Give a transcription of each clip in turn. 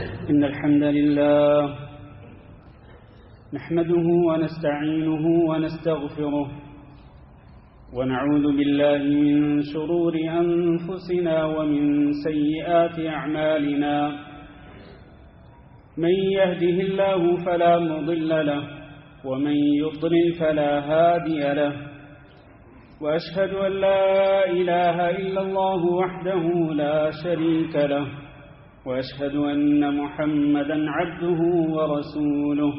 إن الحمد لله نحمده ونستعينه ونستغفره ونعوذ بالله من شرور أنفسنا ومن سيئات أعمالنا من يهده الله فلا مضل له ومن يضلل فلا هادي له وأشهد أن لا إله إلا الله وحده لا شريك له وأشهد أن محمدا عبده ورسوله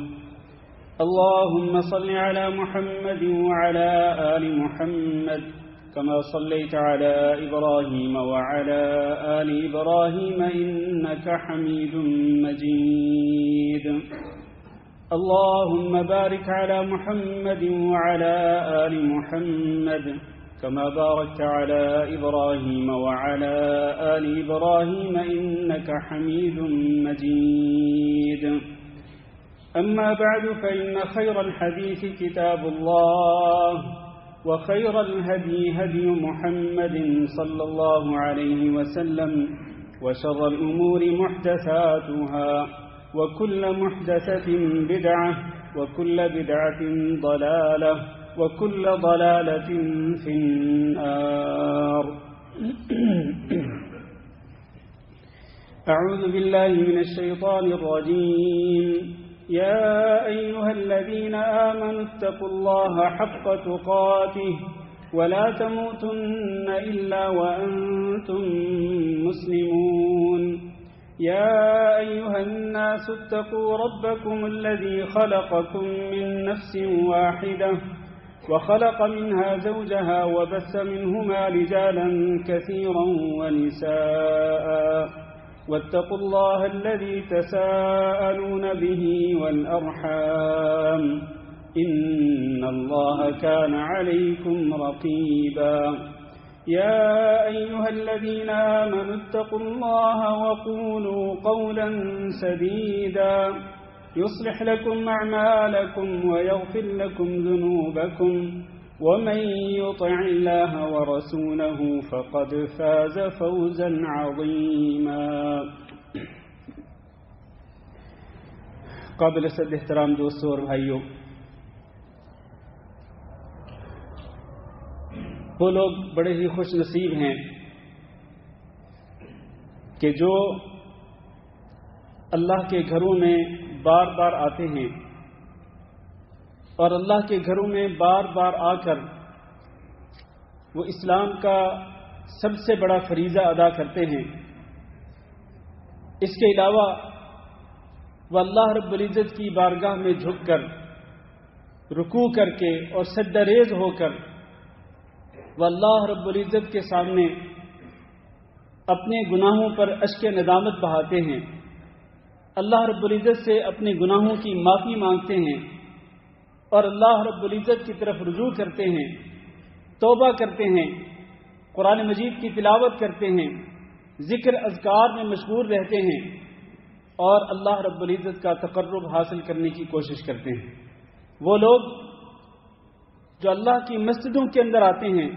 اللهم صل على محمد وعلى آل محمد كما صليت على إبراهيم وعلى آل إبراهيم إنك حميد مجيد اللهم بارك على محمد وعلى آل محمد كما باركت على إبراهيم وعلى آل إبراهيم إنك حميد مجيد أما بعد فإن خير الحديث كتاب الله وخير الهدي هدي محمد صلى الله عليه وسلم وشر الأمور محدثاتها وكل محدثة بدعة وكل بدعة ضلالة وكل ضلالة في النار أعوذ بالله من الشيطان الرجيم يا أيها الذين آمنوا اتقوا الله حق تقاته ولا تموتن إلا وأنتم مسلمون يا أيها الناس اتقوا ربكم الذي خلقكم من نفس واحدة وخلق منها زوجها وبث منهما رجالا كثيرا ونساء واتقوا الله الذي تساءلون به والأرحام إن الله كان عليكم رقيبا يا أيها الذين آمنوا اتقوا الله وقولوا قولا سديدا يصلح لكم أعمالكم ويغفر لكم ذنوبكم ومن يطع الله ورسوله فقد فاز فوزا عظيما قابل صد احترام دوستوں اور بھائیوں، وہ لوگ بڑے ہی خوش نصیب ہیں کہ جو اللہ کے گھروں میں بار بار آتے ہیں اور اللہ کے گھروں میں بار بار آ کر وہ اسلام کا سب سے بڑا فریضہ ادا کرتے ہیں۔ اس کے علاوہ وہ اللہ رب العزت کی بارگاہ میں جھک کر رکوع کر کے اور سجدہ ریز ہو کر وہ اللہ رب العزت کے سامنے اپنے گناہوں پر اشک ندامت بہاتے ہیں، اللہ رب العزت سے اپنے گناہوں کی معافی مانگتے ہیں اور اللہ رب العزت کی طرف رجوع کرتے ہیں، توبہ کرتے ہیں، قرآن مجید کی تلاوت کرتے ہیں، ذکر اذکار میں مشغول رہتے ہیں اور اللہ رب العزت کا تقرب حاصل کرنے کی کوشش کرتے ہیں۔ وہ لوگ جو اللہ کی مسجدوں کے اندر آتے ہیں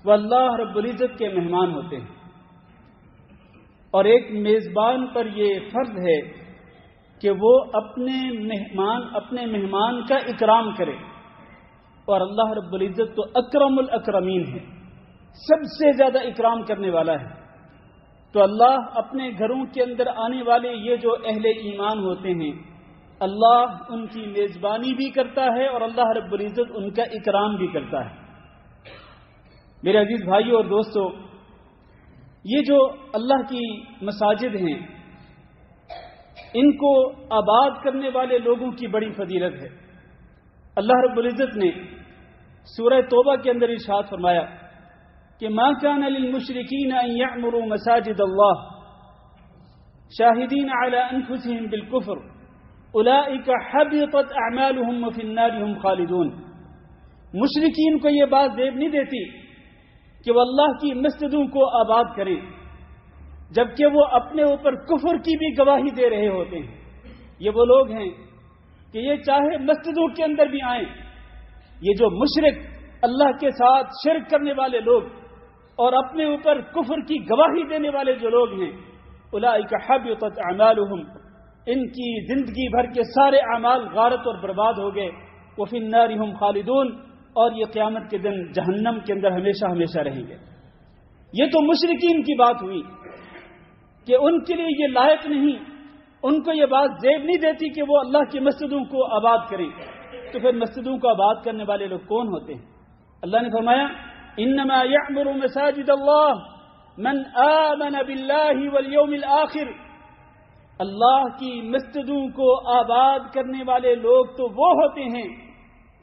وہ اللہ رب العزت کے مہمان ہوتے ہیں، اور ایک میزبان پر یہ فرض ہے کہ وہ اپنے مہمان کا اکرام کرے، اور اللہ رب العزت تو اکرم الاکرمین ہے، سب سے زیادہ اکرام کرنے والا ہے۔ تو اللہ اپنے گھروں کے اندر آنے والے یہ جو اہل ایمان ہوتے ہیں، اللہ ان کی میزبانی بھی کرتا ہے اور اللہ رب العزت ان کا اکرام بھی کرتا ہے۔ میرے عزیز بھائیوں اور دوستو، یہ جو اللہ کی مساجد ہیں ان کو آباد کرنے والے لوگوں کی بڑی فضیلت ہے۔ اللہ رب العزت نے سورہ توبہ کے اندر ارشاد فرمایا کہ ما كان للمشركين ان يعمروا مساجد الله شاهدين على انفسهم بالكفر اولئك حبطت اعمالهم وفي النار هم خالدون۔ مشرکین کو یہ بات زیب نہیں دیتی کہ وہ اللہ کی مسجدوں کو آباد کریں جبکہ وہ اپنے اوپر کفر کی بھی گواہی دے رہے ہوتے ہیں۔ یہ وہ لوگ ہیں کہ یہ چاہے مسجدوں کے اندر بھی آئیں، یہ جو مشرک اللہ کے ساتھ شرک کرنے والے لوگ اور اپنے اوپر کفر کی گواہی دینے والے جو لوگ ہیں، اولئک حبطت اعمالهم ان کی زندگی بھر کے سارے اعمال غارت اور برباد ہو گئے. وفی النار ہم خالدون، اور یہ قیامت کے دن جہنم کے اندر ہمیشہ ہمیشہ رہیں گے. یہ تو مشرکین کی بات ہوئی کہ ان کے لیے یہ لائق نہیں، ان کو یہ بات زیب نہیں دیتی کہ وہ اللہ کی مسجدوں کو آباد کریں. تو پھر مسجدوں کو آباد کرنے والے لوگ کون ہوتے ہیں؟ اللہ نے فرمایا انما یعمر مساجد اللہ من آمن باللہ والیوم الآخر. اللہ کی مسجدوں کو آباد کرنے والے لوگ تو وہ ہوتے ہیں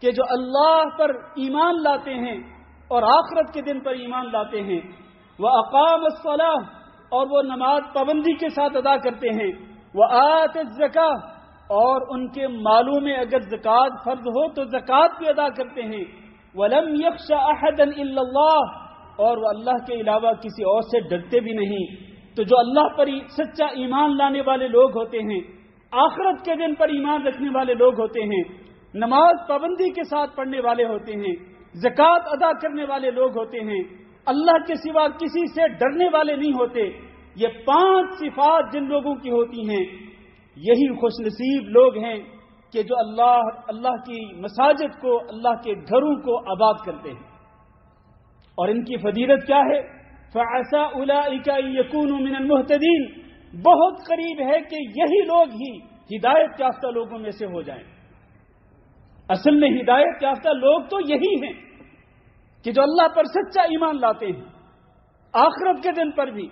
کہ جو اللہ پر ایمان لاتے ہیں اور آخرت کے دن پر ایمان لاتے ہیں. وَأَقَامَ الصَّلَاةَ، اور وہ نماز پابندی کے ساتھ ادا کرتے ہیں. وَآتَ الزَّكَاةَ، اور ان کے مالوں میں اگر زکوٰۃ فرض ہو تو زکوٰۃ بھی ادا کرتے ہیں. وَلَمْ يَخْشَ أَحَدًا إِلَّا اللَّهَ، اور وہ اللہ کے علاوہ کسی اور سے ڈرتے بھی نہیں. تو جو اللہ پر سچا ایمان لانے والے لوگ ہوتے ہیں، آخرت کے دن پر ایمان رکھنے والے لوگ ہوتے ہیں، نماز پابندی کے ساتھ پڑھنے والے ہوتے ہیں، زکوٰۃ ادا کرنے والے لوگ ہوتے ہیں، اللہ کے سوا کسی سے ڈرنے والے نہیں ہوتے. یہ 5 صفات جن لوگوں کی ہوتی ہیں، یہی خوش نصیب لوگ ہیں کہ جو اللہ کی مساجد کو، اللہ کے گھروں کو آباد کرتے ہیں. اور ان کی فضیلت کیا ہے؟ فَعَسَىٰ أُولَٰئِكَ أَن يَكُونُوا مِنَ الْمُهْتَدِينَ، بہت قریب ہے کہ یہی لوگ ہی ہدایت یافتہ لوگوں میں سے ہو جائیں. اصل میں ہدایت یافتہ لوگ تو یہی ہیں کہ جو اللہ پر سچا ایمان لاتے ہیں، آخرت کے دن پر بھی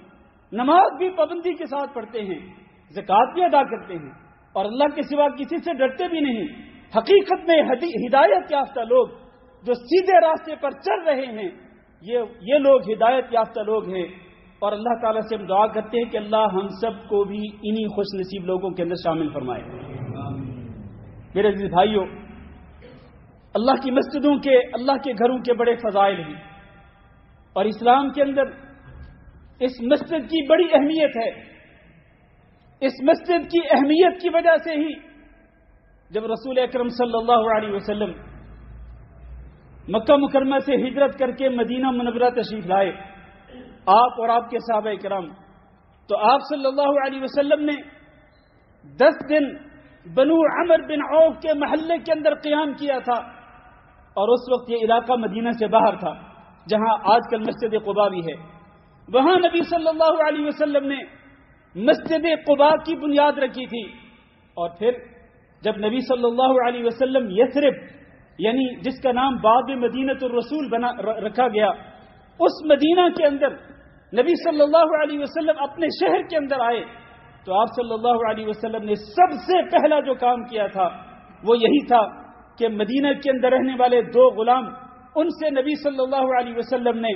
نماز بھی پابندی کے ساتھ پڑھتے ہیں، زکوٰۃ بھی ادا کرتے ہیں، اور اللہ کے سوا کسی سے ڈرتے بھی نہیں. حقیقت میں ہدایت یافتہ لوگ جو سیدھے راستے پر چل رہے ہیں، یہ لوگ ہدایت یافتہ لوگ ہیں. اور اللہ تعالیٰ سے ہم دعا کرتے ہیں کہ اللہ ہم سب کو بھی انہی خوش نصیب لوگوں کے اندر شامل فرمائے. میرے عزیز بھائیوں، اللہ کی مسجدوں کے، اللہ کے گھروں کے بڑے فضائل ہیں، اور اسلام کے اندر اس مسجد کی بڑی اہمیت ہے. اس مسجد کی اہمیت کی وجہ سے ہی جب رسول اکرم صلی اللہ علیہ وسلم مکہ مکرمہ سے ہجرت کر کے مدینہ منورہ تشریف لائے، آپ اور آپ کے صحابہ کرام، تو آپ صلی اللہ علیہ وسلم نے 10 دن بنو عمر بن عوف کے محلے کے اندر قیام کیا تھا. اور اس وقت یہ علاقہ مدینہ سے باہر تھا، جہاں آج کل مسجد قباء بھی ہے. وہاں نبی صلی اللہ علیہ وسلم نے مسجد قباء کی بنیاد رکھی تھی. اور پھر جب نبی صلی اللہ علیہ وسلم یثرب، یعنی جس کا نام بعد میں مدینۃ الرسول رکھا گیا، اس مدینہ کے اندر نبی صلی اللہ علیہ وسلم اپنے شہر کے اندر آئے، تو آپ صلی اللہ علیہ وسلم نے سب سے پہلا جو کام کیا تھا وہ یہی تھا کہ مدینہ کے اندر رہنے والے 2 غلام، ان سے نبی صلی اللہ علیہ وسلم نے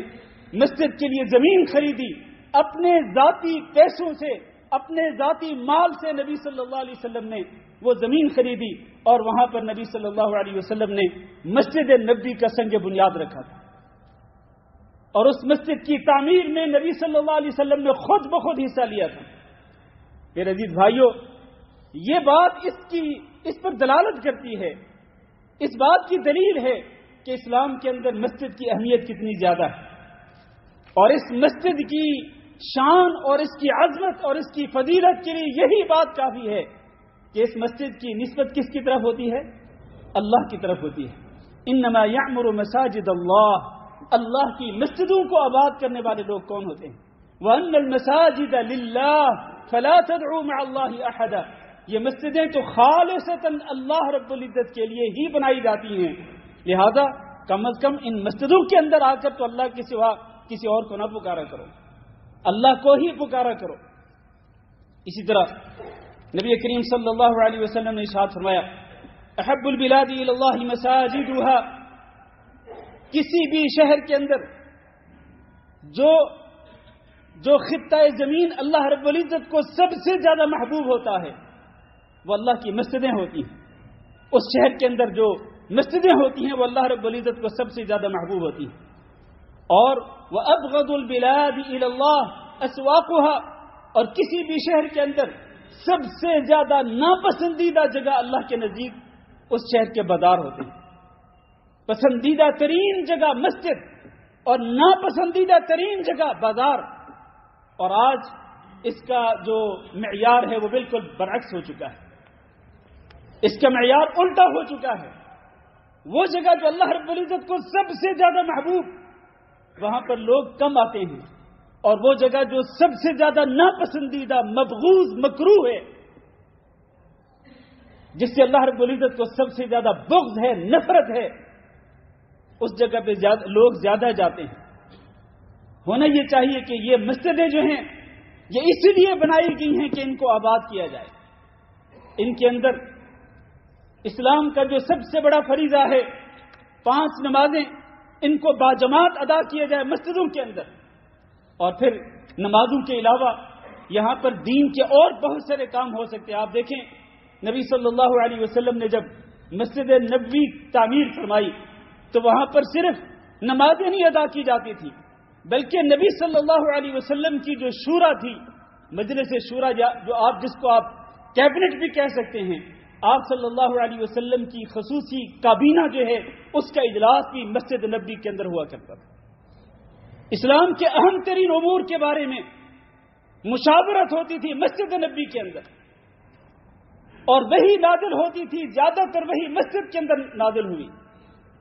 مسجد کے لیے زمین خریدی. اپنے ذاتی پیسوں سے، اپنے ذاتی مال سے نبی صلی اللہ علیہ وسلم نے وہ زمین خریدی، اور وہاں پر نبی صلی اللہ علیہ وسلم نے مسجد نبوی کا سنگ بنیاد رکھا تھا. اور اس مسجد کی تعمیر میں نبی صلی اللہ علیہ وسلم نے خود بخود حصہ لیا تھا. میرے عزیز بھائیوں، یہ بات اس پر دلالت کرتی ہے، اس بات کی دلیل ہے کہ اسلام کے اندر مسجد کی اہمیت کتنی زیادہ ہے. اور اس مسجد کی شان اور اس کی عظمت اور اس کی فضیلت کے لیے یہی بات کافی ہے کہ اس مسجد کی نسبت کس کی طرف ہوتی ہے؟ اللہ کی طرف ہوتی ہے. انما یعمر مساجد اللہ، اللہ کی مسجدوں کو آباد کرنے والے لوگ کون ہوتے ہیں؟ وَأَنَّ الْمَسَاجِدَ لِلَّهِ فَلَا تَدْعُوا مَعَ اللَّهِ أَحَدًا، یہ مسجدیں تو خالصتاً اللہ رب العزت کے لیے ہی بنائی جاتی ہیں، لہذا کم از کم ان مسجدوں کے اندر آ کر تو اللہ کے سوا کسی اور کو نہ پکارا کرو، اللہ کو ہی پکارا کرو. اسی طرح نبی کریم صلی اللہ علیہ وسلم نے ارشاد فرمایا احب البلاد الی اللہ مساجدها، کسی بھی شہر کے اندر جو خطہ زمین اللہ رب العزت کو سب سے زیادہ محبوب ہوتا ہے وہ اللہ کی مسجدیں ہوتی ہیں. اس شہر کے اندر جو مسجدیں ہوتی ہیں وہ اللہ رب العزت کو سب سے زیادہ محبوب ہوتی ہیں. اور وَأَبْغَضُ الْبِلَادِ إِلَى اللَّهِ أَسْوَاقُهَا، اور کسی بھی شہر کے اندر سب سے زیادہ ناپسندیدہ جگہ اللہ کے نزدیک اس شہر کے بازار ہوتے ہیں. پسندیدہ ترین جگہ مسجد اور ناپسندیدہ ترین جگہ بازار. اور آج اس کا جو معیار ہے وہ بالکل برعکس ہو چکا ہے، اس کا معیار الٹا ہو چکا ہے۔ وہ جگہ جو اللہ رب العزت کو سب سے زیادہ محبوب، وہاں پر لوگ کم آتے ہیں، اور وہ جگہ جو سب سے زیادہ ناپسندیدہ، مبغوض، مکروہ ہے، جس سے اللہ رب العزت کو سب سے زیادہ بغض ہے، نفرت ہے، اس جگہ پہ لوگ زیادہ جاتے ہیں۔ ہونا یہ چاہیے کہ یہ مسجدیں جو ہیں یہ اس لیے بنائی گئی ہیں کہ ان کو آباد کیا جائے، ان کے اندر اسلام کا جو سب سے بڑا فریضہ ہے 5 نمازیں، ان کو باجماعت ادا کیا جائے مسجدوں کے اندر، اور پھر نمازوں کے علاوہ یہاں پر دین کے اور بہت سارے کام ہو سکتے ہیں۔ آپ دیکھیں نبی صلی اللہ علیہ وسلم نے جب مسجد نبوی تعمیر فرمائی تو وہاں پر صرف نمازیں نہیں ادا کی جاتی تھی، بلکہ نبی صلی اللہ علیہ وسلم کی جو شورا تھی، مجلس شورا، جو جس کو آپ کیبنٹ بھی کہہ سکتے ہیں، آپ صلی اللہ علیہ وسلم کی خصوصی کابینہ جو ہے اس کا اجلاس بھی مسجد نبوی کے اندر ہوا کرتا تھا۔ اسلام کے اہم ترین امور کے بارے میں مشاورت ہوتی تھی مسجد نبوی کے اندر، اور وہی نازل ہوتی تھی، زیادہ تر وہی مسجد کے اندر نازل ہوئی۔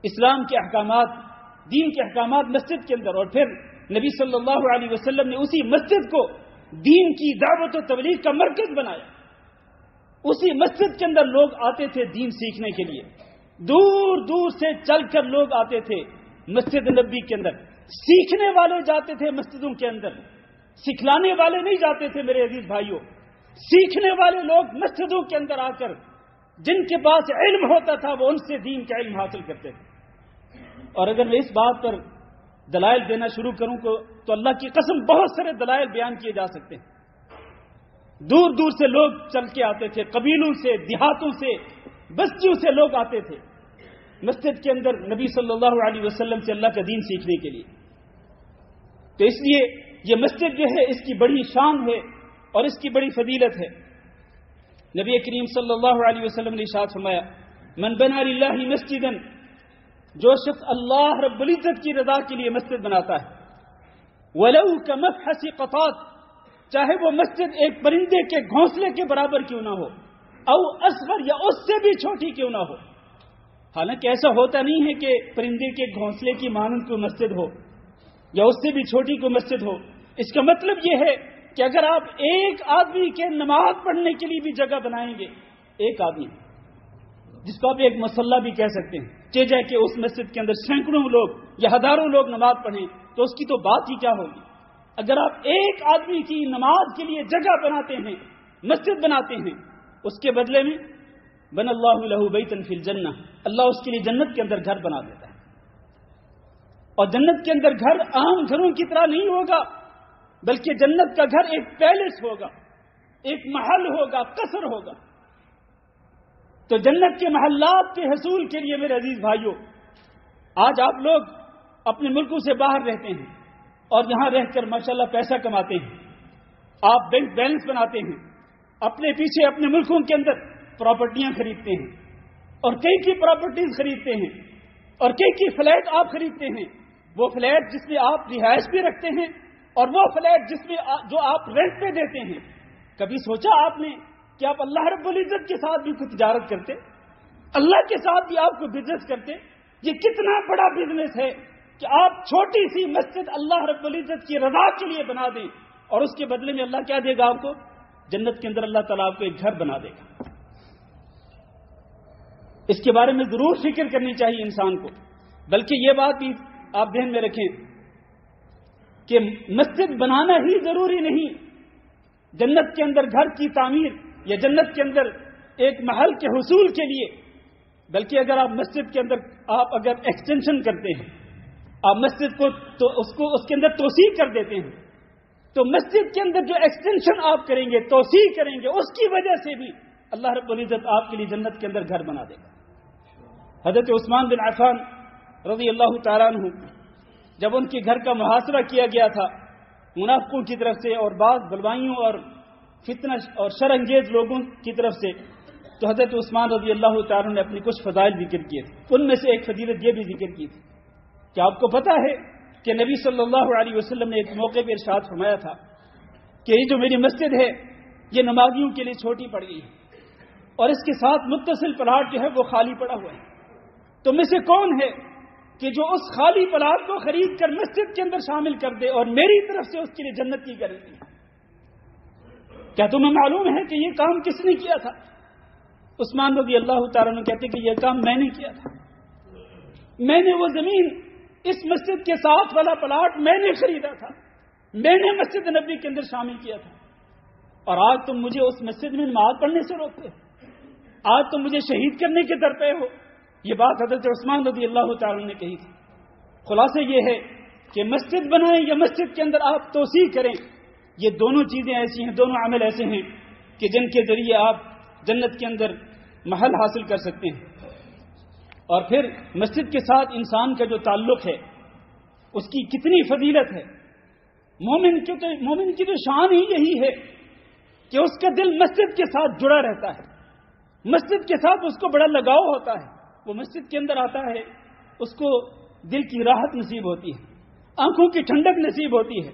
اسلام کے احکامات، دین کے احکامات مسجد کے اندر، اور پھر نبی صلی اللہ علیہ وسلم نے اسی مسجد کو دین کی دعوت و تبلیغ کا مرکز بنایا۔ اسی مسجد کے اندر لوگ آتے تھے دین سیکھنے کے لیے، دور دور سے چل کر لوگ آتے تھے مسجد نبوی کے اندر۔ سیکھنے والے جاتے تھے مسجدوں کے اندر، سکھلانے والے نہیں جاتے تھے میرے عزیز بھائیوں۔ سیکھنے والے لوگ مسجدوں کے اندر آ کر جن کے پاس علم ہوتا تھا وہ ان سے دین کا علم حاصل کرتے تھے۔ اور اگر میں اس بات پر دلائل دینا شروع کروں تو اللہ کی قسم بہت سارے دلائل بیان کیے جا سکتے ہیں۔ دور دور سے لوگ چل کے آتے تھے، قبیلوں سے، دیہاتوں سے، بستیوں سے لوگ آتے تھے مسجد کے اندر نبی صلی اللہ علیہ وسلم سے اللہ کا دین سیکھنے کے لیے۔ تو اس لیے یہ مسجد جو ہے اس کی بڑی شان ہے اور اس کی بڑی فضیلت ہے۔ نبی کریم صلی اللہ علیہ وسلم نے ارشاد فرمایا، من بنا للہ مسجدا، جو شخص اللہ رب العزت کی رضا کے لیے مسجد بناتا ہے، ولو کمفحص قطات، چاہے وہ مسجد ایک پرندے کے گھونسلے کے برابر کیوں نہ ہو، او اصغر، یا اس سے بھی چھوٹی کیوں نہ ہو۔ حالانکہ ایسا ہوتا نہیں ہے کہ پرندے کے گھونسلے کی مانند کوئی مسجد ہو یا اس سے بھی چھوٹی کوئی مسجد ہو۔ اس کا مطلب یہ ہے کہ اگر آپ ایک آدمی کے نماز پڑھنے کے لیے بھی جگہ بنائیں گے، ایک آدمی جس کو آپ ایک مصلی بھی کہہ سکتے ہیں، چاہے کہ اس مسجد کے اندر سینکڑوں لوگ یا ہزاروں لوگ نماز پڑھیں تو اس کی تو بات ہی کیا ہوگی۔ اگر آپ ایک آدمی کی نماز کے لیے جگہ بناتے ہیں، مسجد بناتے ہیں، اس کے بدلے میں بن اللہ لہ بیتا فی الجنہ، اللہ اس کے لیے جنت کے اندر گھر بنا دیتا ہے۔ اور جنت کے اندر گھر عام گھروں کی طرح نہیں ہوگا، بلکہ جنت کا گھر ایک پیلس ہوگا، ایک محل ہوگا، قصر ہوگا۔ تو جنت کے محلات کے حصول کے لیے میرے عزیز بھائیوں، آج آپ لوگ اپنے ملکوں سے باہر رہتے ہیں اور یہاں رہ کر ماشاءاللہ پیسہ کماتے ہیں، آپ بینک بیلنس بناتے ہیں، اپنے پیچھے اپنے ملکوں کے اندر پراپرٹیاں خریدتے ہیں، اور کئی کی پراپرٹیز خریدتے ہیں، اور کئی کی فلیٹ آپ خریدتے ہیں، وہ فلیٹ جس میں آپ رہائش بھی رکھتے ہیں اور وہ فلیٹ جس میں جو آپ رینٹ پہ دیتے ہیں۔ کبھی سوچا آپ نے کہ آپ اللہ رب العزت کے ساتھ بھی کچھ تجارت کرتے، اللہ کے ساتھ بھی آپ کو بزنس کرتے؟ یہ کتنا بڑا بزنس ہے کہ آپ چھوٹی سی مسجد اللہ رب العزت کی رضا کے لیے بنا دیں، اور اس کے بدلے میں اللہ کیا دے گا آپ کو؟ جنت کے اندر اللہ تعالیٰ آپ کو ایک گھر بنا دے گا۔ اس کے بارے میں ضرور فکر کرنی چاہیے انسان کو۔ بلکہ یہ بات بھی آپ ذہن میں رکھیں کہ مسجد بنانا ہی ضروری نہیں، جنت کے اندر گھر کی تعمیر یا جنت کے اندر ایک محل کے حصول کے لیے، بلکہ اگر آپ مسجد کے اندر آپ اگر ایکسٹینشن کرتے ہیں، آپ مسجد کو تو اس کے اندر توسیع کر دیتے ہیں، تو مسجد کے اندر جو ایکسٹینشن آپ کریں گے، توسیع کریں گے، اس کی وجہ سے بھی اللہ رب العزت آپ کے لیے جنت کے اندر گھر بنا دے گا۔ حضرت عثمان بن عفان رضی اللہ تعالیٰ عنہ، جب ان کے گھر کا محاصرہ کیا گیا تھا منافقوں کی طرف سے اور بعض بلوائیوں اور فتنہ اور شر انگیز لوگوں کی طرف سے، تو حضرت عثمان رضی اللہ تعالیٰ نے اپنے کچھ فضائل ذکر کیے تھے۔ ان میں سے ایک فضیلت یہ بھی ذکر کی تھی کہ آپ کو پتہ ہے کہ نبی صلی اللہ علیہ وسلم نے ایک موقع پہ ارشاد فرمایا تھا کہ یہ جو میری مسجد ہے یہ نمازیوں کے لیے چھوٹی پڑ گئی ہے اور اس کے ساتھ متصل پلاٹ جو ہے وہ خالی پڑا ہوا ہے، تو میں سے کون ہے کہ جو اس خالی پلاٹ کو خرید کر مسجد کے اندر شامل کر دے اور میری طرف سے اس کے لیے جنت کی گارنٹی؟ کیا تمہیں معلوم ہے کہ یہ کام کس نے کیا تھا؟ عثمان رضی اللہ تعالیٰ عنہ کہتے کہ یہ کام میں نے کیا تھا، میں نے وہ زمین اس مسجد کے ساتھ والا پلاٹ میں نے خریدا تھا، میں نے مسجد نبی کے اندر شامل کیا تھا، اور آج تم مجھے اس مسجد میں نماز پڑھنے سے روکتے ہو، آج تم مجھے شہید کرنے کے در پہ ہو۔ یہ بات حضرت عثمان رضی اللہ تعالیٰ نے کہی تھی۔ خلاصہ یہ ہے کہ مسجد بنائیں یا مسجد کے اندر آپ توسیع کریں، یہ دونوں چیزیں ایسی ہیں، دونوں عمل ایسے ہیں کہ جن کے ذریعے آپ جنت کے اندر محل حاصل کر سکتے ہیں۔ اور پھر مسجد کے ساتھ انسان کا جو تعلق ہے اس کی کتنی فضیلت ہے۔ مومن کی تو شان ہی یہی ہے کہ اس کا دل مسجد کے ساتھ جڑا رہتا ہے، مسجد کے ساتھ اس کو بڑا لگاؤ ہوتا ہے، وہ مسجد کے اندر آتا ہے اس کو دل کی راحت نصیب ہوتی ہے، آنکھوں کی ٹھنڈک نصیب ہوتی ہے،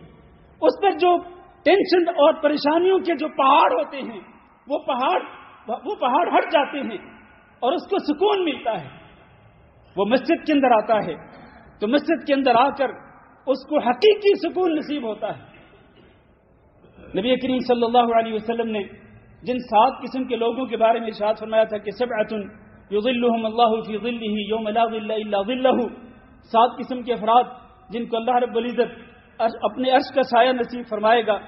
اس پر جو ٹینشن اور پریشانیوں کے جو پہاڑ ہوتے ہیں وہ پہاڑ ہٹ جاتے ہیں اور اس کو سکون ملتا ہے۔ وہ مسجد کے اندر آتا ہے تو مسجد کے اندر آ کر اس کو حقیقی سکون نصیب ہوتا ہے۔ نبی کریم صلی اللہ علیہ وسلم نے جن 7 قسم کے لوگوں کے بارے میں ارشاد فرمایا تھا کہ سبعۃ یظلھم اللہ فی ظلہ یوم لا ظل الا ظلہ، 7 قسم کے افراد جن کو اللہ رب العزت اپنے عرش کا سایہ نصیب فرمائے گا،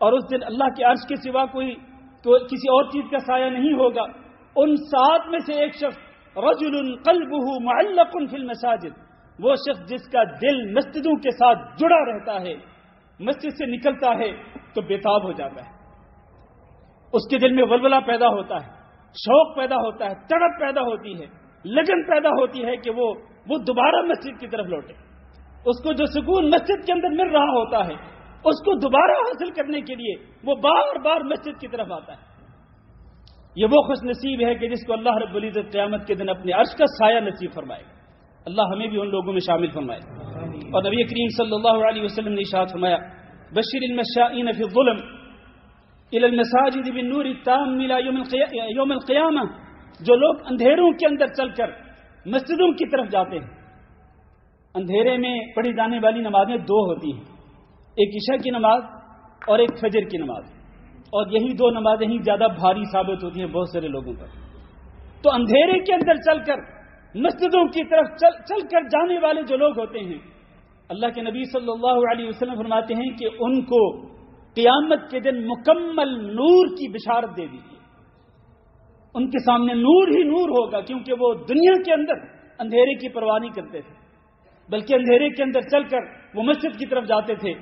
اور اس دن اللہ کے عرش کے سوا کسی اور چیز کا سایہ نہیں ہوگا۔ ان 7 میں سے ایک شخص رجل قلبہ معلق فی المساجد، وہ شخص جس کا دل مسجدوں کے ساتھ جڑا رہتا ہے، مسجد سے نکلتا ہے تو بےتاب ہو جاتا ہے، اس کے دل میں ولولہ پیدا ہوتا ہے، شوق پیدا ہوتا ہے، تڑپ پیدا ہوتی ہے، لگن پیدا ہوتی ہے کہ وہ دوبارہ مسجد کی طرف لوٹے۔ اس کو جو سکون مسجد کے اندر مل رہا ہوتا ہے اس کو دوبارہ حاصل کرنے کے لیے وہ بار بار مسجد کی طرف آتا ہے۔ یہ وہ خوش نصیب ہے کہ جس کو اللہ رب العزت قیامت کے دن اپنے عرش کا سایہ نصیب فرمائے گا۔ اللہ ہمیں بھی ان لوگوں میں شامل فرمائے۔ اور نبی کریم صلی اللہ علیہ وسلم نے ارشاد فرمایا بشر المشائین فی الظلم الى المساجد بالنور التام الى یوم القیامہ، جو لوگ اندھیروں کے اندر چل کر مسجدوں کی طرف جاتے ہیں۔ اندھیرے میں پڑھی جانے والی نمازیں 2 ہوتی ہیں، ایک عشاء کی نماز اور ایک فجر کی نماز، اور یہی 2 نمازیں ہی زیادہ بھاری ثابت ہوتی ہیں بہت سارے لوگوں پر۔ تو اندھیرے کے اندر چل کر مسجدوں کی طرف چل کر جانے والے جو لوگ ہوتے ہیں، اللہ کے نبی صلی اللہ علیہ وسلم فرماتے ہیں کہ ان کو قیامت کے دن مکمل نور کی بشارت دے دیجیے۔ ان کے سامنے نور ہی نور ہوگا، کیونکہ وہ دنیا کے اندر اندھیرے کی پرواہ نہیں کرتے تھے، بلکہ اندھیرے کے اندر چل کر وہ مسجد کی طرف جاتے تھے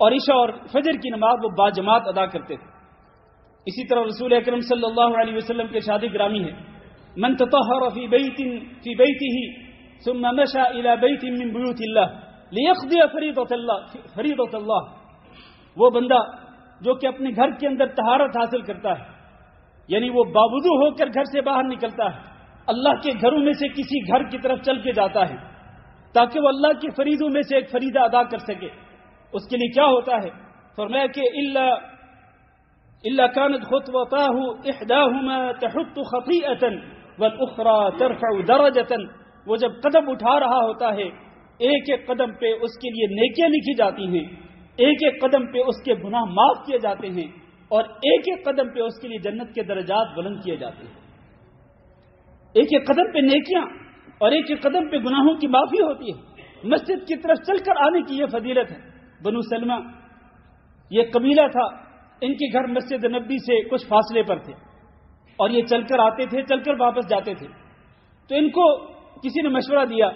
اور عشاء اور فجر کی نماز وہ باجماعت ادا کرتے تھے۔ اسی طرح رسول اکرم صلی اللہ علیہ وسلم کے ارشاد گرامی ہے من تطہر فی بیتہ ثم مشى الى بیت من بیوت اللہ لیقضی فریضۃ اللہ، وہ بندہ جو کہ اپنے گھر کے اندر طہارت حاصل کرتا ہے، یعنی وہ باوضو ہو کر گھر سے باہر نکلتا ہے، اللہ کے گھروں میں سے کسی گھر کی طرف چل کے جاتا ہے تاکہ وہ اللہ کے فریضوں میں سے ایک فریضہ ادا کر سکے، اس کے لیے کیا ہوتا ہے؟ فرمایا کہ الا كانت خطوتاه احداهما تحط خطيئة والاخرى ترفع درجة، وہ جب قدم اٹھا رہا ہوتا ہے ایک ایک قدم پہ اس کے لیے نیکیاں لکھی جاتی ہیں، ایک ایک قدم پہ اس کے گناہ معاف کیے جاتے ہیں، اور ایک ایک قدم پہ اس کے لیے جنت کے درجات بلند کیے جاتے ہیں۔ ایک ایک قدم پہ نیکیاں اور ایک ایک قدم پہ گناہوں کی معافی ہوتی ہے۔ مسجد کی طرف چل کر آنے کی یہ فضیلت ہے۔ بنو سلمہ یہ قبیلہ تھا، ان کے گھر مسجد نبی سے کچھ فاصلے پر تھے اور یہ چل کر آتے تھے، چل کر واپس جاتے تھے۔ تو ان کو کسی نے مشورہ دیا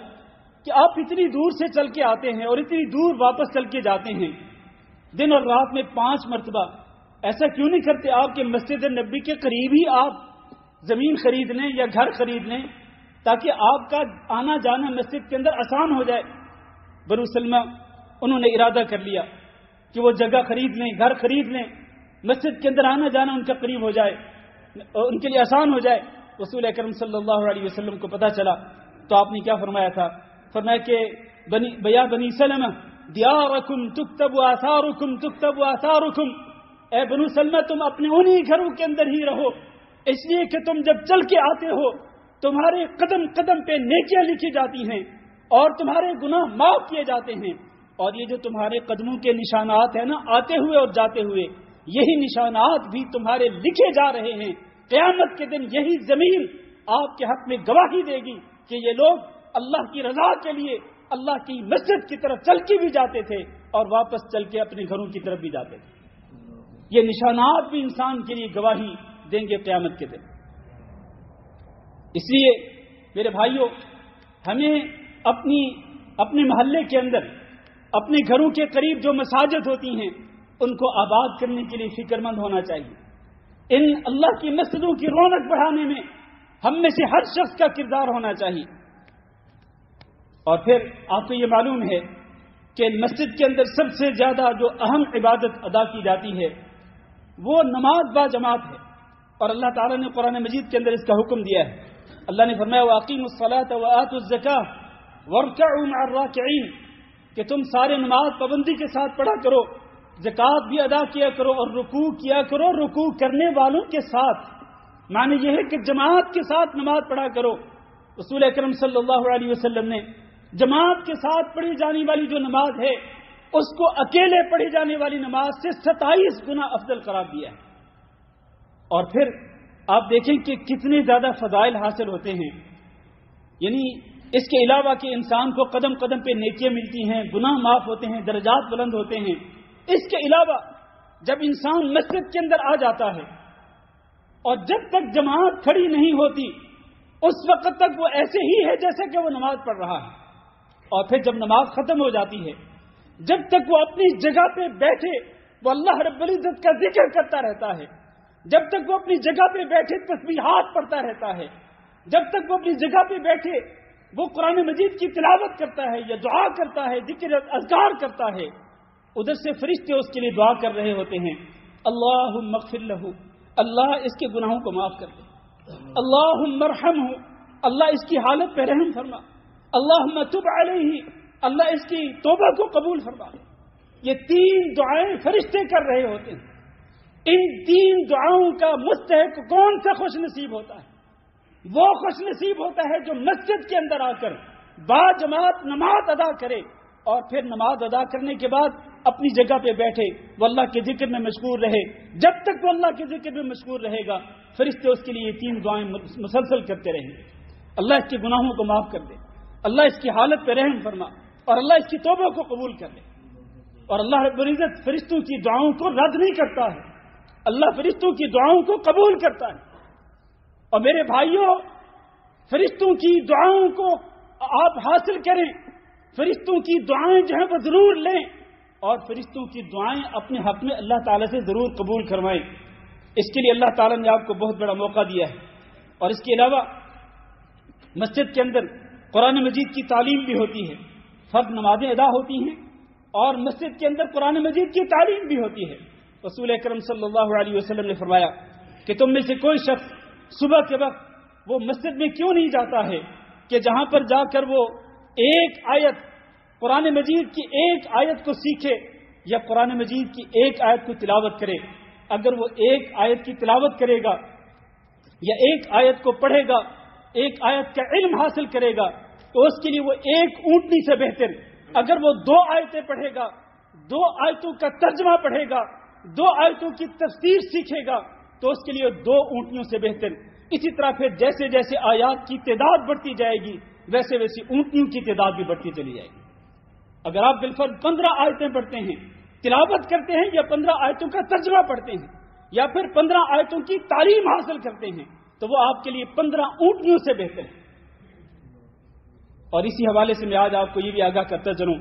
کہ آپ اتنی دور سے چل کے آتے ہیں اور اتنی دور واپس چل کے جاتے ہیں، دن اور رات میں 5 مرتبہ ایسا کیوں نہیں کرتے آپ کے مسجد نبی کے قریب ہی آپ زمین خرید لیں یا گھر خرید لیں تاکہ آپ کا آنا جانا مسجد کے اندر آسان ہو جائے۔ بنو سلمہ انہوں نے ارادہ کر لیا کہ وہ جگہ خرید لیں، گھر خرید لیں، مسجد کے اندر آنا جانا ان کا قریب ہو جائے، ان کے لیے آسان ہو جائے۔ رسول اکرم صلی اللہ علیہ وسلم کو پتہ چلا تو آپ نے کیا فرمایا تھا؟ فرمایا کہ بنی سلمہ دیارکم تکتب آثارکم تکتب آثارکم، اے بنو سلمہ تم اپنے انہی گھروں کے اندر ہی رہو، اس لیے کہ تم جب چل کے آتے ہو تمہارے قدم قدم پہ نیکیاں لکھی جاتی ہیں اور تمہارے گناہ معاف کیے جاتے ہیں، اور یہ جو تمہارے قدموں کے نشانات ہیں نا آتے ہوئے اور جاتے ہوئے، یہی نشانات بھی تمہارے لکھے جا رہے ہیں۔ قیامت کے دن یہی زمین آپ کے حق میں گواہی دے گی کہ یہ لوگ اللہ کی رضا کے لیے اللہ کی مسجد کی طرف چل کے بھی جاتے تھے اور واپس چل کے اپنے گھروں کی طرف بھی جاتے تھے۔ یہ نشانات بھی انسان کے لیے گواہی دیں گے قیامت کے دن۔ اس لیے میرے بھائیوں، ہمیں اپنے محلے کے اندر، اپنے گھروں کے قریب جو مساجد ہوتی ہیں ان کو آباد کرنے کے لیے فکر مند ہونا چاہیے۔ ان اللہ کی مسجدوں کی رونق بڑھانے میں ہم میں سے ہر شخص کا کردار ہونا چاہیے۔ اور پھر آپ کو یہ معلوم ہے کہ مسجد کے اندر سب سے زیادہ جو اہم عبادت ادا کی جاتی ہے وہ نماز با جماعت ہے، اور اللہ تعالیٰ نے قرآن مجید کے اندر اس کا حکم دیا ہے۔ اللہ نے فرمایا وَأَقِيمُوا الصَّلَاةَ وَآتُوا الزَّكَاةَ وَارْكَعُوا مَعَ الرَّاكِعِينَ کہ تم سارے نماز پابندی کے ساتھ پڑھا کرو، زکوٰۃ بھی ادا کیا کرو اور رکوع کیا کرو رکوع کرنے والوں کے ساتھ۔ معنی یہ ہے کہ جماعت کے ساتھ نماز پڑھا کرو۔ رسول اکرم صلی اللہ علیہ وسلم نے جماعت کے ساتھ پڑھی جانے والی جو نماز ہے اس کو اکیلے پڑھی جانے والی نماز سے 27 گنا افضل قرار دیا ہے۔ اور پھر آپ دیکھیں کہ کتنے زیادہ فضائل حاصل ہوتے ہیں، یعنی اس کے علاوہ کہ انسان کو قدم قدم پہ نیکیاں ملتی ہیں، گناہ معاف ہوتے ہیں، درجات بلند ہوتے ہیں، اس کے علاوہ جب انسان مسجد کے اندر آ جاتا ہے اور جب تک جماعت کھڑی نہیں ہوتی اس وقت تک وہ ایسے ہی ہے جیسے کہ وہ نماز پڑھ رہا ہے، اور پھر جب نماز ختم ہو جاتی ہے جب تک وہ اپنی جگہ پہ بیٹھے وہ اللہ رب العزت کا ذکر کرتا رہتا ہے، جب تک وہ اپنی جگہ پہ بیٹھے تسبیحات پڑھتا رہتا ہے، جب تک وہ اپنی جگہ پہ بیٹھے وہ قرآن مجید کی تلاوت کرتا ہے یا دعا کرتا ہے، ذکر اذکار کرتا ہے، ادھر سے فرشتے اس کے لیے دعا کر رہے ہوتے ہیں اللہم اغفر لہ، اللہ اس کے گناہوں کو معاف کر دے، اللہم ارحمہ، اللہ اس کی حالت پہ رحم فرما، اللہم تب علیہ، اللہ اس کی توبہ کو قبول فرما۔ یہ 3 دعائیں فرشتے کر رہے ہوتے ہیں۔ ان 3 دعاؤں کا مستحق کون سا خوش نصیب ہوتا ہے؟ وہ خوش نصیب ہوتا ہے جو مسجد کے اندر آ کر با جماعت نماز ادا کرے اور پھر نماز ادا کرنے کے بعد اپنی جگہ پہ بیٹھے وہ اللہ کے ذکر میں مشغول رہے۔ جب تک وہ اللہ کے ذکر میں مشغول رہے گا فرشتے اس کے لیے 3 دعائیں مسلسل کرتے رہیں گے، اللہ اس کے گناہوں کو معاف کر دے، اللہ اس کی حالت پہ رحم فرما، اور اللہ اس کی توبہ کو قبول کر لے۔ اور اللہ رب العزت فرشتوں کی دعاؤں کو رد نہیں کرتا ہے، اللہ فرشتوں کی دعاؤں کو قبول کرتا ہے۔ اور میرے بھائیوں، فرشتوں کی دعاؤں کو آپ حاصل کریں، فرشتوں کی دعائیں جو ہیں وہ ضرور لیں، اور فرشتوں کی دعائیں اپنے حق میں اللہ تعالیٰ سے ضرور قبول کروائیں۔ اس کے لیے اللہ تعالیٰ نے آپ کو بہت بڑا موقع دیا ہے۔ اور اس کے علاوہ مسجد کے اندر قرآن مجید کی تعلیم بھی ہوتی ہے، فرض نمازیں ادا ہوتی ہیں اور مسجد کے اندر قرآن مجید کی تعلیم بھی ہوتی ہے۔ رسول اکرم صلی اللہ علیہ وسلم نے فرمایا کہ تم میں سے کوئی شخص صبح کے وقت وہ مسجد میں کیوں نہیں جاتا ہے کہ جہاں پر جا کر وہ ایک آیت قرآن مجید کی ایک آیت کو سیکھے یا قرآن مجید کی ایک آیت کو تلاوت کرے۔ اگر وہ ایک آیت کی تلاوت کرے گا یا ایک آیت کو پڑھے گا، ایک آیت کا علم حاصل کرے گا تو اس کے لیے وہ ایک اونٹنی سے بہتر، اگر وہ 2 آیتیں پڑھے گا، 2 آیتوں کا ترجمہ پڑھے گا، 2 آیتوں کی تفسیر سیکھے گا تو اس کے لیے 2 اونٹنیوں سے بہتر۔ اسی طرح پھر جیسے جیسے آیات کی تعداد بڑھتی جائے گی ویسے ویسے اونٹنیوں کی تعداد بھی بڑھتی چلی جائے گی۔ اگر آپ بالفرض 15 آیتیں پڑھتے ہیں، تلاوت کرتے ہیں، یا 15 آیتوں کا ترجمہ پڑھتے ہیں، یا پھر 15 آیتوں کی تعلیم حاصل کرتے ہیں تو وہ آپ کے لیے 15 اونٹنیوں سے بہتر ہے۔ اور اسی حوالے سے میں آج آپ کو یہ بھی آگاہ کرتا چلوں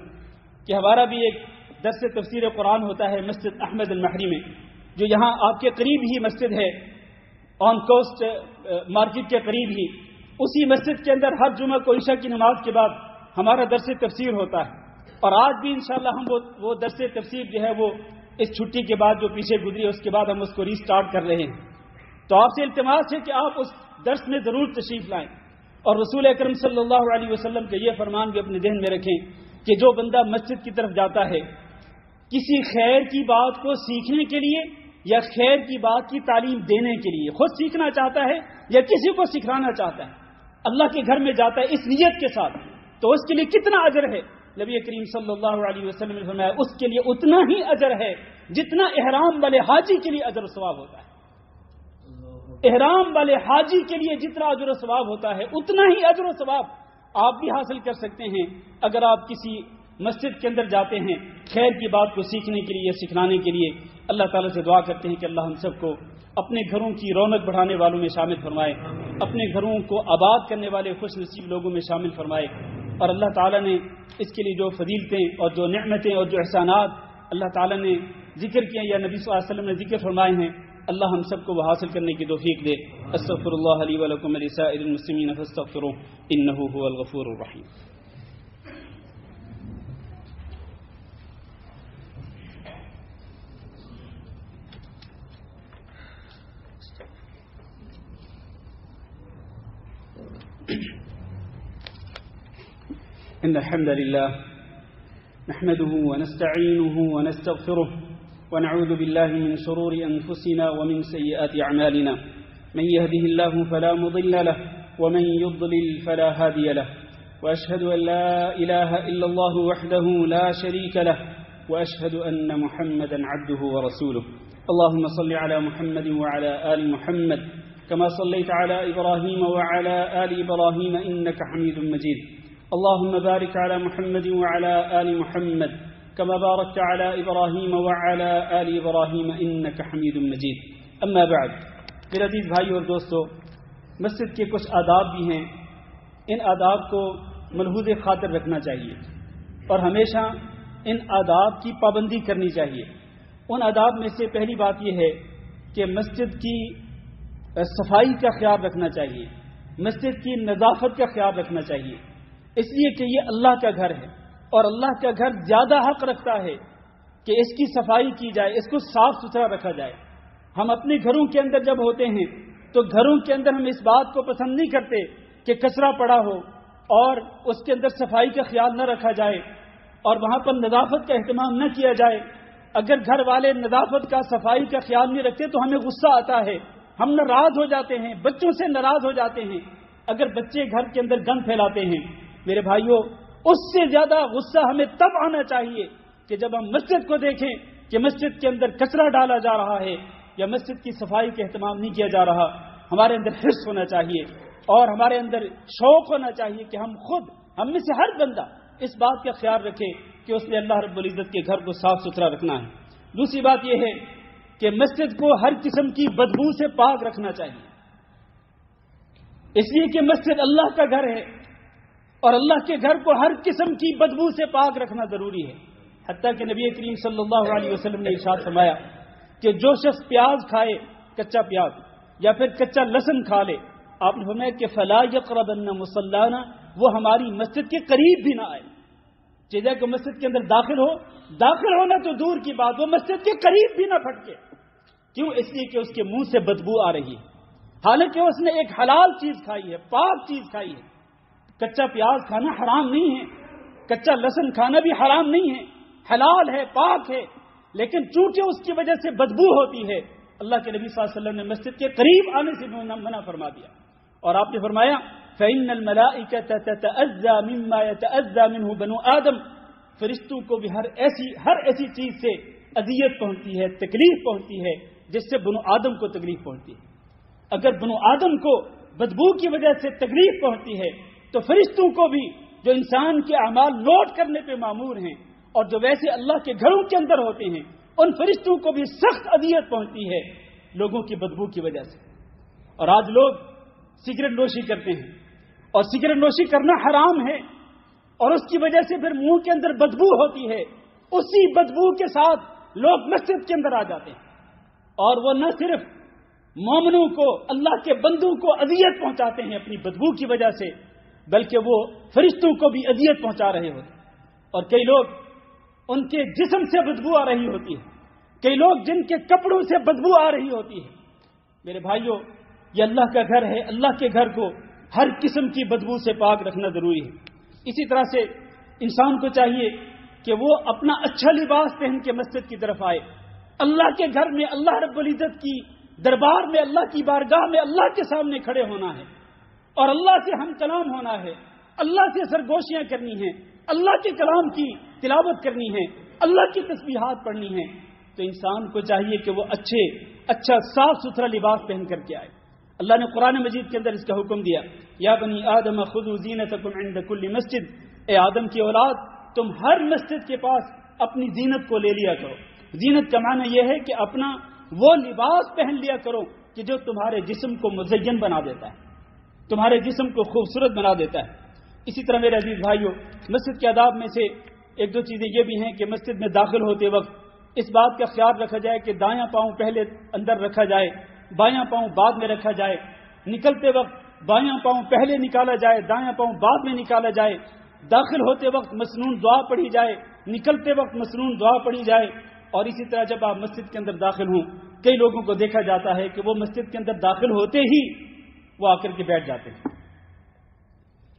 کہ ہمارا بھی ایک درس تفسیر قرآن ہوتا ہے مسجد احمد المہری میں، جو یہاں آپ کے قریب ہی مسجد ہے، آن کوسٹ مارکیٹ کے قریب ہی۔ اسی مسجد کے اندر ہر جمعہ کو عشاء کی نماز کے بعد ہمارا درس تفسیر ہوتا ہے، اور آج بھی انشاءاللہ ہم وہ درس تفسیر جو ہے وہ اس چھٹی کے بعد جو پیچھے گزری اس کے بعد ہم اس کو ری سٹارٹ کر رہے ہیں۔ تو آپ سے التماس ہے کہ آپ اس درس میں ضرور تشریف لائیں، اور رسول اکرم صلی اللہ علیہ وسلم کا یہ فرمان بھی اپنے ذہن میں رکھیں کہ جو بندہ مسجد کی طرف جاتا ہے کسی خیر کی بات کو سیکھنے کے لیے یا خیر کی بات کی تعلیم دینے کے لیے خود سیکھنا چاہتا ہے یا کسی کو سکھانا چاہتا ہے، اللہ کے گھر میں جاتا ہے اس نیت کے ساتھ، تو اس کے لیے کتنا اجر ہے؟ نبی کریم صلی اللہ علیہ وسلم نے فرمایا اس کے لیے اتنا ہی اجر ہے جتنا احرام والے حاجی کے لیے اجر و ثواب ہوتا ہے۔ احرام والے حاجی کے لیے جتنا اجر و ثواب ہوتا ہے اتنا ہی اجر و ثواب آپ بھی حاصل کر سکتے ہیں اگر آپ کسی مسجد کے اندر جاتے ہیں خیر کی بات کو سیکھنے کے لیے، سکھلانے کے لیے۔ اللہ تعالیٰ سے دعا کرتے ہیں کہ اللہ ہم سب کو اپنے گھروں کی رونق بڑھانے والوں میں شامل فرمائے، اپنے گھروں کو آباد کرنے والے خوش نصیب لوگوں میں شامل فرمائے، اور اللہ تعالیٰ نے اس کے لیے جو فضیلتیں اور جو نعمتیں اور جو احسانات اللہ تعالیٰ نے ذکر کیا یا نبی صلی اللہ علیہ وسلم نے ذکر فرمائے ہیں، اللہ ہم سب کو وہ حاصل کرنے کی توفیق دے۔ استغفر اللہ لی ولکم ولسائر المسلمین فاستغفروہ انہ هو الغفور الرحیم۔ إن الحمد لله نحمده ونستعينه ونستغفره ونعوذ بالله من شرور أنفسنا ومن سيئات أعمالنا من يهده الله فلا مضل له ومن يضلل فلا هادي له وأشهد أن لا إله إلا الله وحده لا شريك له وأشهد أن محمدا عبده ورسوله اللهم صل على محمد وعلى آل محمد كما صليت على إبراهيم وعلى آل إبراهيم إنك حميد مجيد اللهم بارك على محمد وعلى آل محمد كما باركت على إبراهيم وعلى آل إبراهيم إنك حميد مجيد أما بعد میرے عزیز بھائی اور دوستو، مسجد کے کچھ آداب بھی ہیں، ان آداب کو ملحوظ خاطر رکھنا چاہیے اور ہمیشہ ان آداب کی پابندی کرنی چاہیے۔ ان آداب میں سے پہلی بات یہ ہے کہ مسجد کی صفائی کا خیال رکھنا چاہیے، مسجد کی نظافت کا خیال رکھنا چاہیے، اس لیے کہ یہ اللہ کا گھر ہے اور اللہ کا گھر زیادہ حق رکھتا ہے کہ اس کی صفائی کی جائے، اس کو صاف ستھرا رکھا جائے۔ ہم اپنے گھروں کے اندر جب ہوتے ہیں تو گھروں کے اندر ہم اس بات کو پسند نہیں کرتے کہ کچرا پڑا ہو اور اس کے اندر صفائی کا خیال نہ رکھا جائے اور وہاں پر نظافت کا اہتمام نہ کیا جائے۔ اگر گھر والے نظافت کا، صفائی کا خیال نہیں رکھتے تو ہمیں غصہ آتا ہے، ہم ناراض ہو جاتے ہیں، بچوں سے ناراض ہو جاتے ہیں۔ اگر بچے گھر کے اندر گند پھیلاتے ہیں، میرے بھائیوں، اس سے زیادہ غصہ ہمیں تب آنا چاہیے کہ جب ہم مسجد کو دیکھیں کہ مسجد کے اندر کچرا ڈالا جا رہا ہے یا مسجد کی صفائی کا اہتمام نہیں کیا جا رہا۔ ہمارے اندر حرص ہونا چاہیے اور ہمارے اندر شوق ہونا چاہیے کہ ہم میں سے ہر بندہ اس بات کا خیال رکھے کہ اس نے اللہ رب العزت کے گھر کو صاف ستھرا رکھنا ہے۔ دوسری بات یہ ہے کہ مسجد کو ہر قسم کی بدبو سے پاک رکھنا چاہیے، اس لیے کہ مسجد اللہ کا گھر ہے اور اللہ کے گھر کو ہر قسم کی بدبو سے پاک رکھنا ضروری ہے۔ حتیٰ کہ نبی کریم صلی اللہ علیہ وسلم نے ارشاد فرمایا کہ جو شخص پیاز کھائے، کچا پیاز یا پھر کچا لہسن کھا لے، آپ نے فرمایا کہ فلا یقربن مصلانا، وہ ہماری مسجد کے قریب بھی نہ آئے۔ چاہے کہ مسجد کے اندر داخل ہونا تو دور کی بات، وہ مسجد کے قریب بھی نہ پھٹکے۔ کیوں؟ اس لیے کہ اس کے منہ سے بدبو آ رہی ہے، حالانکہ اس نے ایک حلال چیز کھائی ہے، پاک چیز کھائی ہے۔ کچا پیاز کھانا حرام نہیں ہے، کچا لہسن کھانا بھی حرام نہیں ہے، حلال ہے، پاک ہے، لیکن چونکہ اس کی وجہ سے بدبو ہوتی ہے، اللہ کے نبی صلی اللہ علیہ وسلم نے مسجد کے قریب آنے سے منع فرما دیا۔ اور آپ نے فرمایا فَإِنَّ الْمَلَائِكَةَ تَتَأَذَّى مِمَّا يَتَأَذَّى مِنْهُ بَنُو آدم، فرشتوں کو بھی ہر ایسی چیز سے اذیت پہنچتی ہے، تکلیف پہنچتی ہے جس سے بنو آدم کو تکلیف پہنچتی ہے۔ اگر بنو آدم کو بدبو کی وجہ سے تکلیف پہنچتی ہے تو فرشتوں کو بھی، جو انسان کے اعمال نوٹ کرنے پہ مامور ہیں اور جو ویسے اللہ کے گھروں کے اندر ہوتے ہیں، ان فرشتوں کو بھی سخت اذیت پہنچتی ہے لوگوں کی بدبو کی وجہ سے۔ اور آج لوگ سگریٹ نوشی کرتے ہیں اور سگریٹ نوشی کرنا حرام ہے اور اس کی وجہ سے پھر منہ کے اندر بدبو ہوتی ہے، اسی بدبو کے ساتھ لوگ مسجد کے اندر آ جاتے ہیں اور وہ نہ صرف مومنوں کو، اللہ کے بندوں کو اذیت پہنچاتے ہیں اپنی بدبو کی وجہ سے، بلکہ وہ فرشتوں کو بھی اذیت پہنچا رہے ہوتے ہیں۔ اور کئی لوگ ان کے جسم سے بدبو آ رہی ہوتی ہے، کئی لوگ جن کے کپڑوں سے بدبو آ رہی ہوتی ہے۔ میرے بھائیوں، یہ اللہ کا گھر ہے، اللہ کے گھر کو ہر قسم کی بدبو سے پاک رکھنا ضروری ہے۔ اسی طرح سے انسان کو چاہیے کہ وہ اپنا اچھا لباس پہن کے مسجد کی طرف آئے، اللہ کے گھر میں اللہ رب العزت کی دربار میں اللہ کی بارگاہ میں اللہ کے سامنے کھڑے ہونا ہے اور اللہ سے ہم کلام ہونا ہے، اللہ سے سرگوشیاں کرنی ہیں، اللہ کے کلام کی تلاوت کرنی ہے، اللہ کی تسبیحات پڑھنی ہے، تو انسان کو چاہیے کہ وہ اچھا صاف ستھرا لباس پہن کر کے آئے۔ اللہ نے قرآن مجید کے اندر اس کا حکم دیا، یا بنی آدم خذوا زینتکم عند کل مسجد، اے آدم کی اولاد تم ہر مسجد کے پاس اپنی زینت کو لے لیا کرو۔ زینت کا معنی یہ ہے کہ اپنا وہ لباس پہن لیا کرو کہ جو تمہارے جسم کو مزین بنا دیتا ہے، تمہارے جسم کو خوبصورت بنا دیتا ہے۔ اسی طرح میرے عزیز بھائیوں، مسجد کے آداب میں سے ایک دو چیزیں یہ بھی ہیں کہ مسجد میں داخل ہوتے وقت اس بات کا خیال رکھا جائے کہ دایاں پاؤں پہلے اندر رکھا جائے، بایاں پاؤں بعد میں رکھا جائے، نکلتے وقت بایاں پاؤں پہلے نکالا جائے، دایاں پاؤں بعد میں نکالا جائے، داخل ہوتے وقت مسنون دعا پڑھی جائے، نکلتے وقت مسنون دعا پڑھی جائے۔ اور اسی طرح جب آپ مسجد کے اندر داخل ہوں، کئی لوگوں کو دیکھا جاتا ہے کہ وہ مسجد کے اندر داخل ہوتے ہی وہ آ کر کے بیٹھ جاتے ہیں۔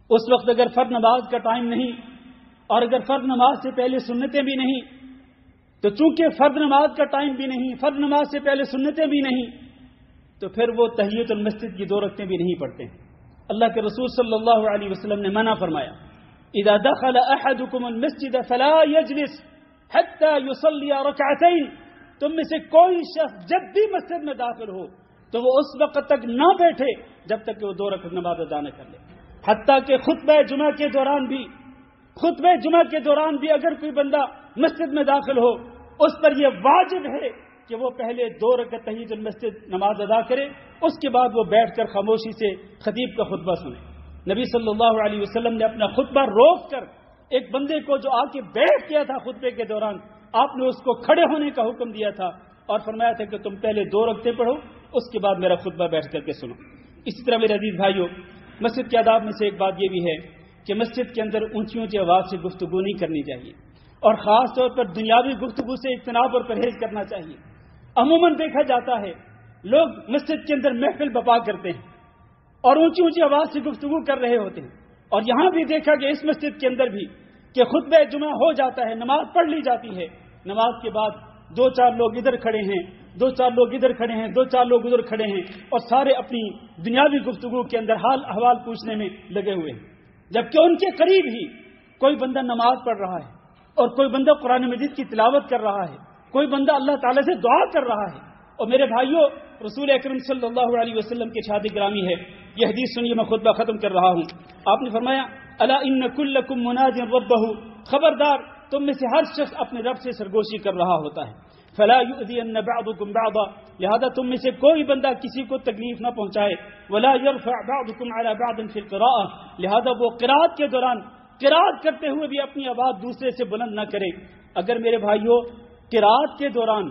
اس وقت اگر فرض نماز کا ٹائم نہیں اور اگر فرض نماز سے پہلے سنتیں بھی نہیں، تو چونکہ فرض نماز کا ٹائم بھی نہیں، فرض نماز سے پہلے سنتیں بھی نہیں، تو پھر وہ تحیۃ المسجد کی 2 رکعتیں بھی نہیں پڑھتے ہیں۔ اللہ کے رسول صلی اللہ علیہ وسلم نے منع فرمایا، اذا دخل احدكم المسجد فلا يجلس حتى يصلي ركعتين، تم میں سے کوئی شخص جب بھی مسجد میں داخل ہو تو وہ اس وقت تک نہ بیٹھے جب تک کہ وہ 2 رکعت نماز ادا نہ کر لے۔ حتیٰ کہ خطبہ جمعہ کے دوران بھی اگر کوئی بندہ مسجد میں داخل ہو، اس پر یہ واجب ہے کہ وہ پہلے 2 رکعت تحیۃ المسجد نماز ادا کرے، اس کے بعد وہ بیٹھ کر خاموشی سے خطیب کا خطبہ سنے۔ نبی صلی اللہ علیہ وسلم نے اپنا خطبہ روک کر ایک بندے کو جو آ کے بیٹھ گیا تھا خطبے کے دوران، آپ نے اس کو کھڑے ہونے کا حکم دیا تھا اور فرمایا تھا کہ تم پہلے 2 رکعتیں پڑھو، اس کے بعد میرا خطبہ بیٹھ کر کے سنو۔ اسی طرح میرے عزیز بھائیوں، مسجد کے آداب میں سے ایک بات یہ بھی ہے کہ مسجد کے اندر اونچی اونچی آواز سے گفتگو نہیں کرنی چاہیے، اور خاص طور پر دنیاوی گفتگو سے اجتناب اور پرہیز کرنا چاہیے۔ عموماً دیکھا جاتا ہے لوگ مسجد کے اندر محفل بپا کرتے ہیں اور اونچی اونچی آواز سے گفتگو کر رہے ہوتے ہیں، اور یہاں بھی دیکھا کہ اس مسجد کے اندر بھی کہ خطبہ جمعہ ہو جاتا ہے، نماز پڑھ لی جاتی ہے، نماز کے بعد 2-4 لوگ ادھر کھڑے ہیں، 2-4 لوگ ادھر کھڑے ہیں، 2-4 لوگ ادھر کھڑے ہیں، اور سارے اپنی دنیاوی گفتگو کے اندر حال احوال پوچھنے میں لگے ہوئے ہیں، جبکہ ان کے قریب ہی کوئی بندہ نماز پڑھ رہا ہے اور کوئی بندہ قرآن مجید کی تلاوت کر رہا ہے، کوئی بندہ اللہ تعالیٰ سے دعا کر رہا ہے۔ اور میرے بھائیوں، رسول اکرم صلی اللہ علیہ وسلم کی ارشاد گرامی ہے، یہ حدیث سنیے، میں خطبہ ختم کر رہا ہوں۔ آپ نے فرمایا، الا ان کلکم مناج ربہ، خبردار تم میں سے ہر شخص اپنے رب سے سرگوشی کر رہا ہوتا ہے، فلا یؤذین بعضکم بعضا، لہذا تم میں سے کوئی بندہ کسی کو تکلیف نہ پہنچائے، ولا یرفع بعضکم علی بعض فی القراءۃ، لہذا وہ قرات کے دوران قرات کرتے ہوئے بھی اپنی آواز دوسرے سے بلند نہ کرے۔ اگر میرے بھائیوں قرات کے دوران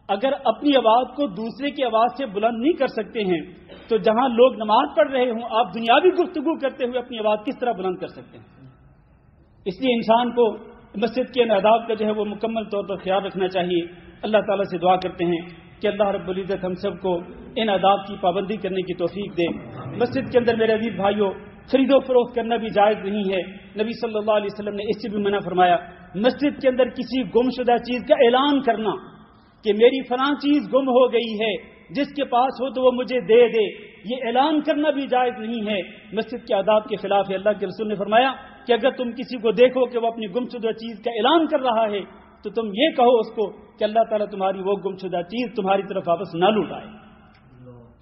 اگر اپنی آواز کو دوسرے کی آواز سے بلند نہیں کر سکتے ہیں تو جہاں لوگ نماز پڑھ رہے ہوں آپ دنیاوی گفتگو کرتے ہوئے اپنی آواز کس طرح بلند کر سکتے ہیں؟ اس لیے انسان کو مسجد کے آداب کا جو ہے وہ مکمل طور پر خیال رکھنا چاہیے۔ اللہ تعالیٰ سے دعا کرتے ہیں کہ اللہ رب العزت ہم سب کو ان آداب کی پابندی کرنے کی توفیق دے۔ مسجد کے اندر میرے عزیز بھائیوں خرید و فروخت کرنا بھی جائز نہیں ہے، نبی صلی اللہ علیہ وسلم نے اس سے بھی منع فرمایا۔ مسجد کے اندر کسی گم شدہ چیز کا اعلان کرنا کہ میری فلاں چیز گم ہو گئی ہے، جس کے پاس ہو تو وہ مجھے دے دے، یہ اعلان کرنا بھی جائز نہیں ہے، مسجد کے آداب کے خلاف ہے۔ اللہ کے رسول نے فرمایا کہ اگر تم کسی کو دیکھو کہ وہ اپنی گم شدہ چیز کا اعلان کر رہا ہے تو تم یہ کہو اس کو کہ اللہ تعالیٰ تمہاری وہ گم شدہ چیز تمہاری طرف واپس نہ لوٹائے۔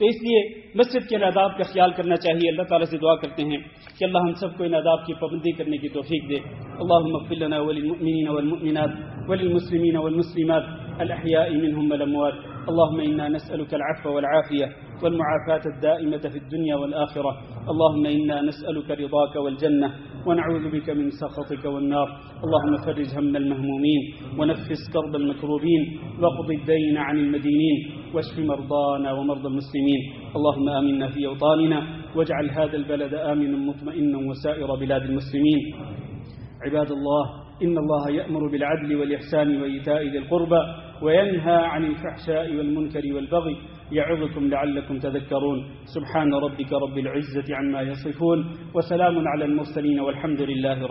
تو اس لیے مسجد کے آداب کا خیال کرنا چاہیے۔ اللہ تعالیٰ سے دعا کرتے ہیں کہ اللہ ہم سب کو ان آداب کی پابندی کرنے کی توفیق دے۔ اللهم اغفر لنا وللمؤمنين والمؤمنات وللمسلمين والمسلمات الأحياء منهم والأموات. اللهم إنا نسألك العفو والعافية والمعافاة الدائمة في الدنيا والآخرة. اللهم إنا نسألك رضاك والجنة ونعوذ بك من سخطك والنار. اللهم فرج هم المهمومين ونفس كرب المكروبين واقض الدين عن المدينين واشف مرضانا ومرضى المسلمين. اللهم آمنا في أوطاننا واجعل هذا البلد آمنا مطمئنا وسائر بلاد المسلمين. عباد الله، إن الله يأمر بالعدل والإحسان وإيتاء ذي القربى وينهى عن الفحشاء والمنكر والبغي يعظكم لعلكم تذكرون. سبحان ربك رب العزة عما يصفون وسلام على المرسلين والحمد لله